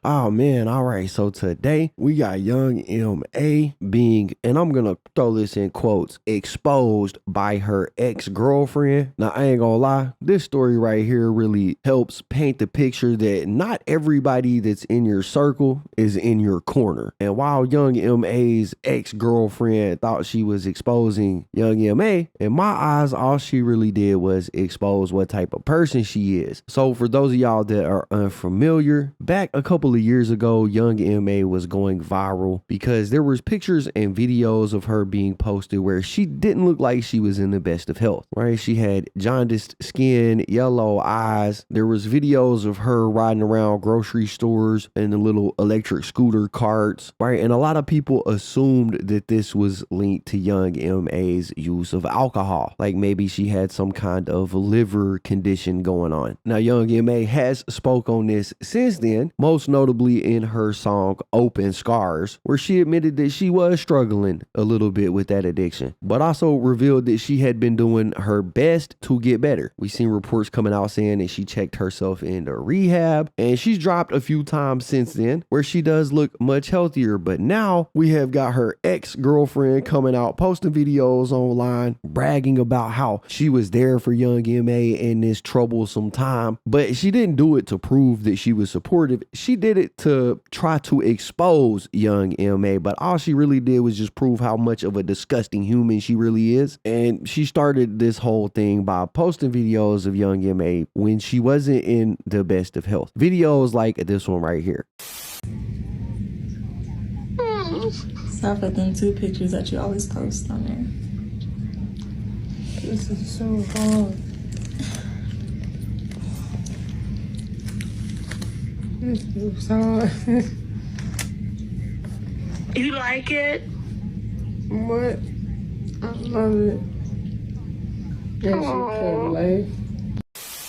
Oh man, all right. So today we got Young M.A being, and I'm gonna throw this in quotes, exposed by her ex-girlfriend. Now I ain't gonna lie, this story right here really helps paint the picture that not everybody that's in your circle is in your corner. And while Young M.A.'s ex-girlfriend thought she was exposing Young M.A, in my eyes, all she really did was expose what type of person she is. So for those of y'all that are unfamiliar, back a couple of years ago, Young M.A was going viral because there was pictures and videos of her being posted where she didn't look like she was in the best of health, right? She had jaundiced skin, yellow eyes. There was videos of her riding around grocery stores in the little electric scooter carts, right? And a lot of people assumed that this was linked to Young M.A.'s use of alcohol, like maybe she had some kind of liver condition going on. Now, Young M.A has spoke on this since then, most notably in her song Open Scars, where she admitted that she was struggling a little bit with that addiction, but also revealed that she had been doing her best to get better. We've seen reports coming out saying that she checked herself into rehab, and she's dropped a few times since then where she does look much healthier. But now we have got her ex-girlfriend coming out posting videos online bragging about how she was there for Young M.A in this troublesome time, but she didn't do it to prove that she was supportive. She did it to try to expose Young M.A, but all she really did was just prove how much of a disgusting human she really is. And she started this whole thing by posting videos of Young M.A when she wasn't in the best of health. Videos like this one right here. Stop at them 2 pictures that you always post on there. This is so hard. This is hard. You like it? What? I love it. Yeah, she can't lay.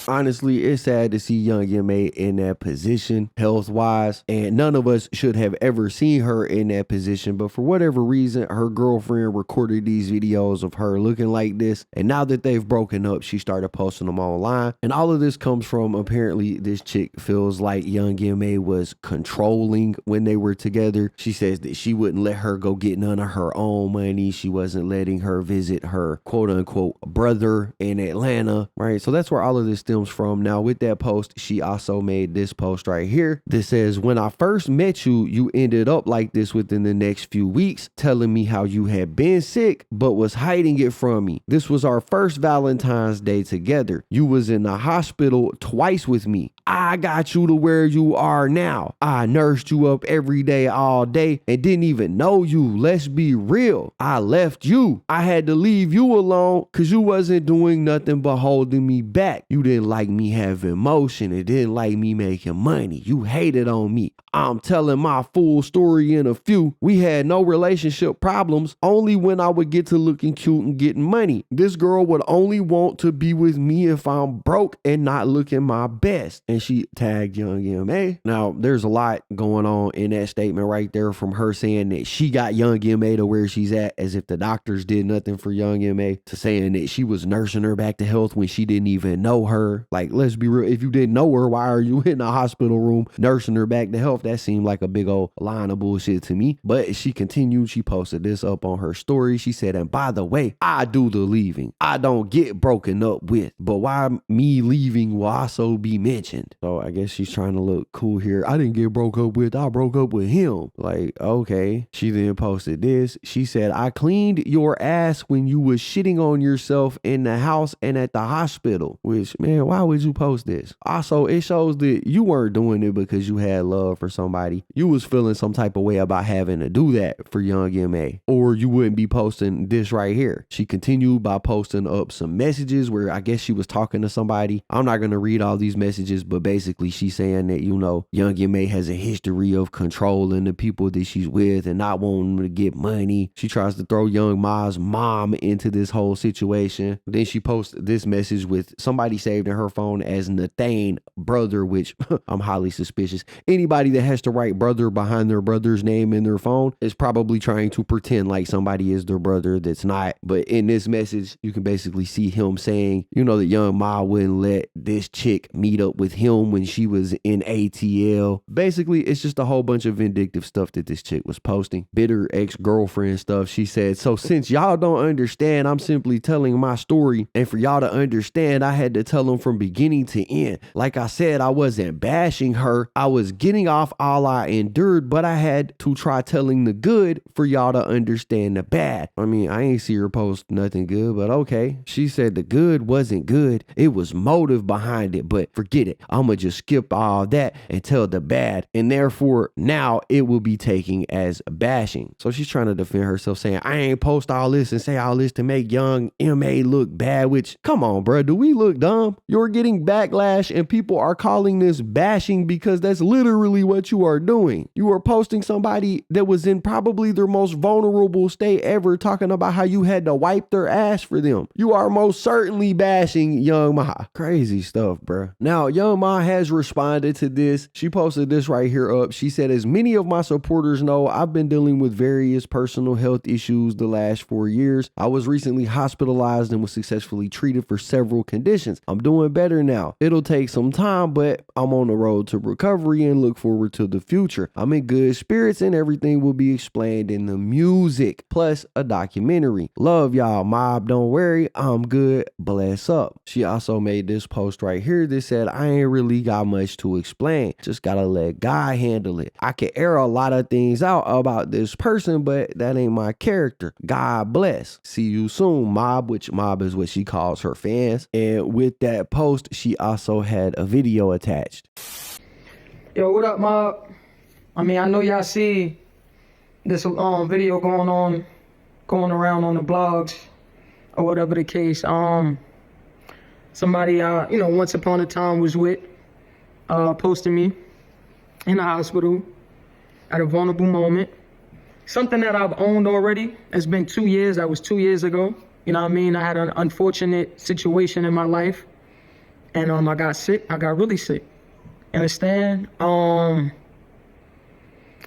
Honestly, it's sad to see Young M.A in that position health-wise, and none of us should have ever seen her in that position, but for whatever reason, her girlfriend recorded these videos of her looking like this, and now that they've broken up, she started posting them online. And all of this comes from, apparently, this chick feels like Young M.A was controlling when they were together. She says that she wouldn't let her go get none of her own money. She wasn't letting her visit her quote-unquote brother in Atlanta, right? So that's where all of this stems from. Now, with that post, she also made this post right here that says, when I first met you, you ended up like this within the next few weeks, telling me how you had been sick but was hiding it from me. This was our first Valentine's Day together. You was in the hospital twice with me. I got you to where you are now. I nursed you up every day, all day, and didn't even know you. Let's be real. I left you. I had to leave you alone because you wasn't doing nothing but holding me back. You didn't like me having motion. It didn't like me making money. You hated on me. I'm telling my full story in a few. We had no relationship problems, only when I would get to looking cute and getting money. This girl would only want to be with me if I'm broke and not looking my best. And she tagged Young M.A. Now, there's a lot going on in that statement right there, from her saying that she got Young M.A to where she's at, as if the doctors did nothing for Young M.A, to saying that she was nursing her back to health when she didn't even know her. Like, let's be real. If you didn't know her, why are you in the hospital room nursing her back to health? That seemed like a big old line of bullshit to me. But she continued. She posted this up on her story. She said, and by the way, I do the leaving. I don't get broken up with, but why me leaving will also be mentioned. So I guess she's trying to look cool here. I didn't get broke up with. I broke up with him. Like, okay. She then posted this. She said, I cleaned your ass when you was shitting on yourself in the house and at the hospital. Which, man, why would you post this? Also, it shows that you weren't doing it because you had love for somebody. You was feeling some type of way about having to do that for Young M.A, or you wouldn't be posting this right here. She continued by posting up some messages where I guess she was talking to somebody. I'm not going to read all these messages, but basically she's saying that, you know, Young M.A has a history of controlling the people that she's with and not wanting to get money. She tries to throw Young Ma's mom into this whole situation. Then she posts this message with somebody saved in her phone as Nathane brother, which I'm highly suspicious. Anybody that has to write brother behind their brother's name in their phone is probably trying to pretend like somebody is their brother that's not. But in this message, you can basically see him saying, you know, that Young Ma wouldn't let this chick meet up with him him when she was in ATL. Basically, it's just a whole bunch of vindictive stuff that this chick was posting. Bitter ex-girlfriend stuff. She said, so since y'all don't understand, I'm simply telling my story. And for y'all to understand, I had to tell them from beginning to end. Like I said, I wasn't bashing her. I was getting off all I endured, but I had to try telling the good for y'all to understand the bad. I mean, I ain't see her post nothing good, but okay. She said the good wasn't good. It was motive behind it, but forget it. I'ma just skip all that and tell the bad. And therefore, now it will be taken as bashing. So she's trying to defend herself, saying, I ain't post all this and say all this to make young MA look bad, which, come on, bro. Do we look dumb? You're getting backlash and people are calling this bashing because that's literally what you are doing. You are posting somebody that was in probably their most vulnerable state ever, talking about how you had to wipe their ass for them. You are most certainly bashing Young Ma. Crazy stuff, bro. Now, Young Ma has responded to this. She posted this right here up. She said, as many of my supporters know, I've been dealing with various personal health issues the last 4 years. I was recently hospitalized and was successfully treated for several conditions. I'm doing better now. It'll take some time, but I'm on the road to recovery and look forward to the future. I'm in good spirits and everything will be explained in the music, plus a documentary. Love y'all, mob. Don't worry, I'm good. Bless up. She also made this post right here that said, I ain't really got much to explain. Just gotta let God handle it. I can air a lot of things out about this person, but that ain't my character. God bless. See you soon, mob, which mob is what she calls her fans. And with that post, she also had a video attached. Yo, what up, mob? I mean, I know y'all see this video going around on the blogs or whatever the case. Somebody once upon a time was with posting me in the hospital at a vulnerable moment. Something that I've owned already. It's been 2 years. That was 2 years ago. You know what I mean? I had an unfortunate situation in my life, and I got sick. I got really sick. Understand?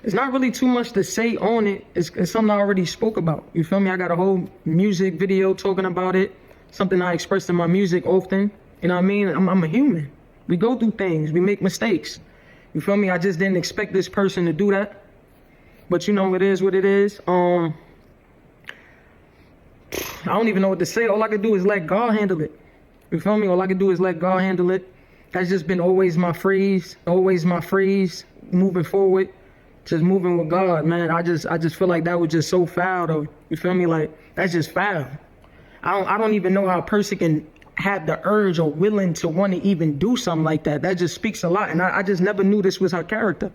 It's not really too much to say on it. It's something I already spoke about. You feel me? I got a whole music video talking about it. Something I express in my music often. You know what I mean? I'm a human. We go through things. We make mistakes. You feel me? I just didn't expect this person to do that. But you know, it is what it is. I don't even know what to say. All I can do is let God handle it. You feel me? All I can do is let God handle it. That's just been always my phrase. Moving forward. Just moving with God, man. I just feel like that was just so foul, though. You feel me? Like, that's just foul. I don't even know how a person can have the urge or willing to want to even do something like that. That just speaks a lot. And I just never knew this was her character.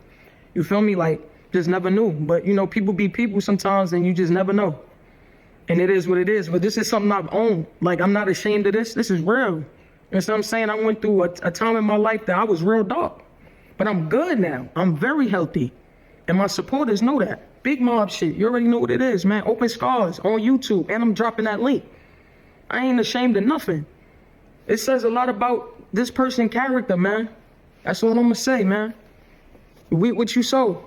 You feel me? Like, just never knew. But, you know, people be people sometimes and you just never know. And it is what it is. But this is something I've owned. Like, I'm not ashamed of this. This is real. You know what I'm saying? I went through a time in my life that I was real dark. But I'm good now. I'm very healthy. And my supporters know that. Big mob shit. You already know what it is, man. Open Scars on YouTube. And I'm dropping that link. I ain't ashamed of nothing. It says a lot about this person's character, man. That's all I'm gonna say, man. Reap what you sow.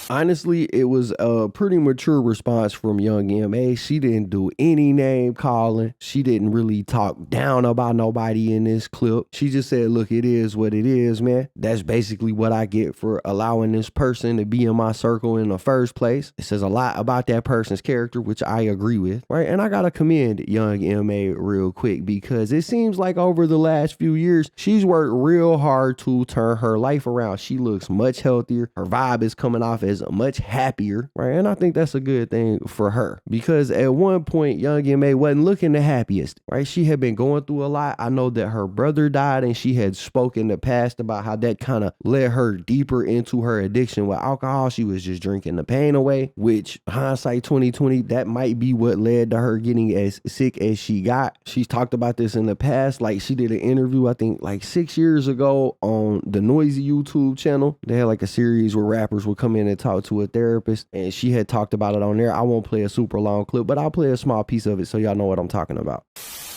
Honestly, it was a pretty mature response from Young M.A. She didn't do any name calling. She didn't really talk down about nobody in this clip. She just said, look, it is what it is, man. That's basically what I get for allowing this person to be in my circle in the first place. It says a lot about that person's character, which I agree with, right? And I gotta commend Young M.A. real quick because it seems like over the last few years, she's worked real hard to turn her life around. She looks much healthier. Her vibe is coming off as much happier, right? And I think that's a good thing for her because at one point, Young M.A. wasn't looking the happiest, right? She had been going through a lot. I know that her brother died and she had spoken in the past about how that kind of led her deeper into her addiction with alcohol. She was just drinking the pain away, which hindsight 2020, that might be what led to her getting as sick as she got. She's talked about this in the past. Like she did an interview, I think like 6 years ago on the Noisy YouTube channel. They had like a series where rappers would come in and talk to a therapist, and she had talked about it on there. I won't play a super long clip, but I'll play a small piece of it so y'all know what I'm talking about.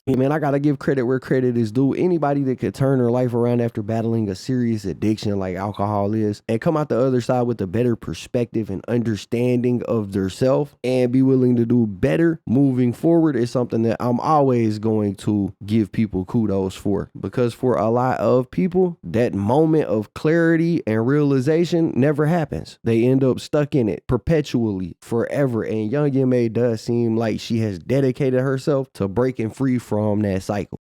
Hey man, I gotta give credit where credit is due. Anybody that could turn their life around after battling a serious addiction like alcohol is and come out the other side with a better perspective and understanding of their self and be willing to do better moving forward is something that I'm always going to give people kudos for. Because for a lot of people, that moment of clarity and realization never happens. They end up stuck in it perpetually, forever. And Young M.A does seem like she has dedicated herself to breaking free from that cycle.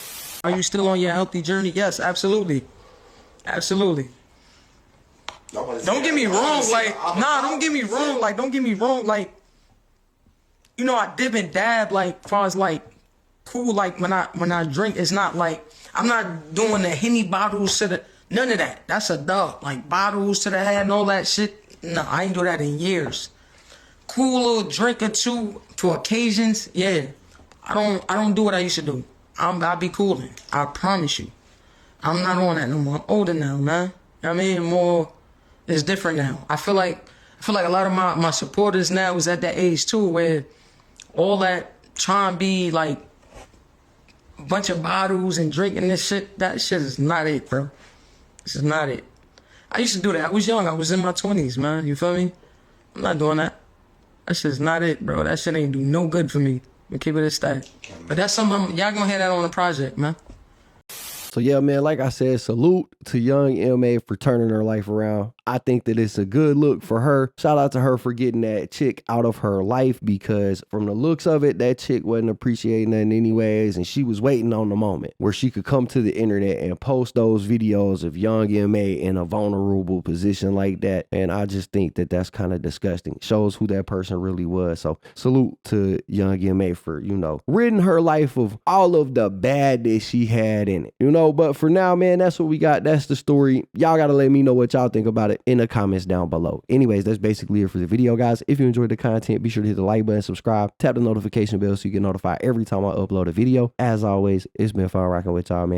Are you still on your healthy journey? Yes, absolutely. Absolutely. Don't get me wrong, like, don't get me wrong, like, you know, I dip and dab, like, as far as, like, cool, like, when I drink, it's not, like, I'm not doing the Henny bottles to the, none of that. That's a dub. Like, bottles to the head and all that shit, no, I ain't do that in years. Cool little drink or two for occasions, yeah. I don't do what I used to do. I'll be cooling. I promise you. I'm not on that no more. I'm older now, man. I mean, more, it's different now. I feel like a lot of my supporters now is at that age too, where all that trying to be like a bunch of bottles and drinking this shit, that shit is not it, bro. This is not it. I used to do that. I was young. I was in my 20s, man. You feel me? I'm not doing that. That shit's not it, bro. That shit ain't do no good for me. But keep it a stack. But that's something, y'all gonna hear that on the project, man. So yeah, man, like I said, salute to Young M.A for turning her life around. I think that it's a good look for her. Shout out to her for getting that chick out of her life, because from the looks of it, that chick wasn't appreciating nothing anyways, and she was waiting on the moment where she could come to the internet and post those videos of Young M.A in a vulnerable position like that. And I just think that that's kind of disgusting. Shows who that person really was. So salute to Young M.A for, you know, ridding her life of all of the bad that she had in it, you know. But for now, man, that's what we got. That's the story. Y'all gotta let me know what y'all think about it in the comments down below. Anyways, that's basically it for the video, guys. If you enjoyed the content, be sure to hit the like button, subscribe, tap the notification bell so you get notified every time I upload a video. As always, it's been fun rocking with y'all, man.